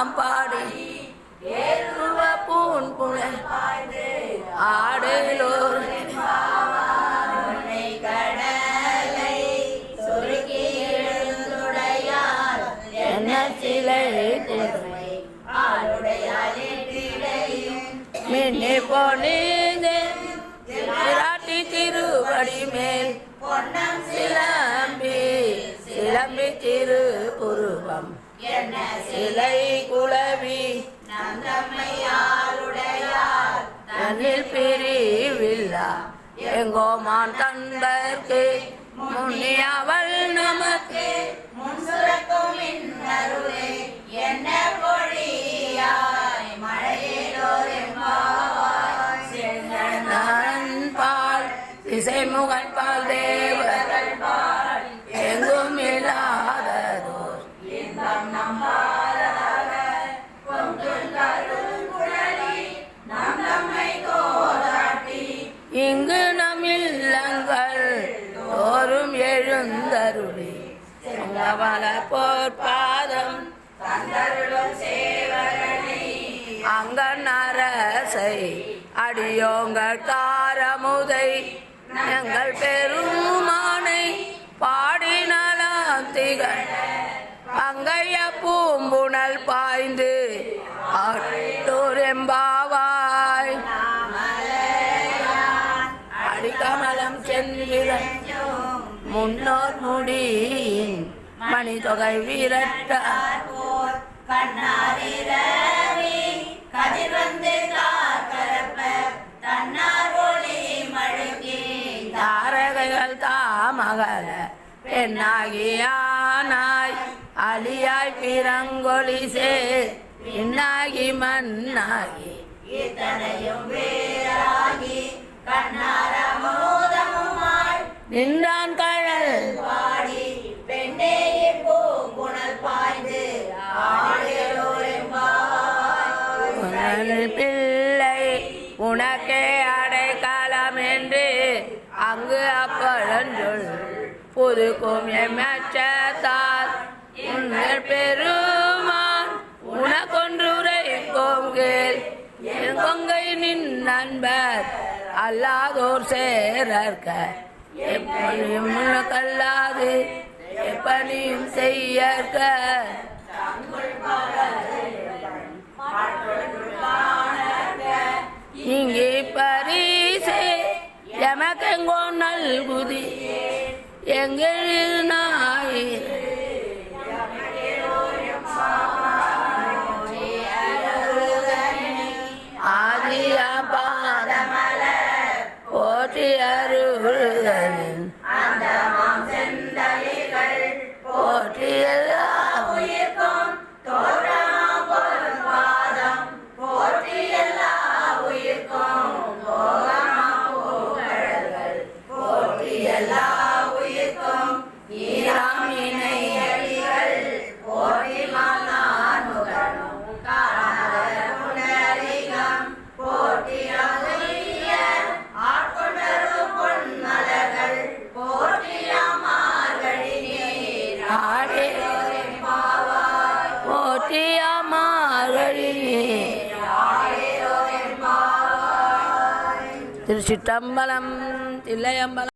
எல்லாம் பாடி ஏறுவ பூன் புனல் ஆடலோர் என்ன சிலை மின்னி பொனிந்து விராட்டி திருவடி மேல் பொன்னம் சிலம்பி சிலம்பி திரு புருவம் என்ன சிலை குலவி தன்னில் பிரிவில்லா எங்கோமான் தன்பர்க்கு முன்னி அவள் நமக்கு என்ன பொழியாய் பால் திசைமுகன் பால் தேவர்கள் பால் எங்கும் இல்லாததோர் இங்கு நம் இல்லங்கள் தோறும் எழுந்தருளி வல போர்பாதம் அங்கன் அரசை அடியோங்கள் காரமுதை எங்கள் பெருமானை பாடினலாம் திகழ் அங்கைய பூம்புணல் பாய்ந்து ஆட்டோரெம்பாவாய் அடிக்கமலம் சென்றிரன் முன்னோர் முடியின் மணி தொகை விரட்ட தாரகைகள் தாமகல பெண்ணாகியானாய் அலியாய் பிறங்கொலி சேர் பின்னாகி மண்ணாகி இத்தனையும் வேறாகி நின்றான் கழல் பாடி பெண்ணே பூங்குணல் பாய்ந்து பிள்ளை உனக்கே அடைக்காலம் என்று அங்கு அப்பழஞ்சொல் புதுக்கும் எம்மச்சத்தால் உங்கள் பெருமான் உனக்கொன்றுரைக்கும் கேள் என் கொங்கை நின் நண்பர் அல்லாதோர் சேரற்க எப்படியும் உனக்கல்லாது எப்படியும் செய்யற்க இங்கே பரிசே எமக்கெங்கோ நல்குதி எங்கள் நாய் ஆதியா பாதமல போற்றி அருள்களின் போற்றி எல்லா உயிர்க்கும் திருச்சிற்றம்பலம் தில்லையம்பலம்.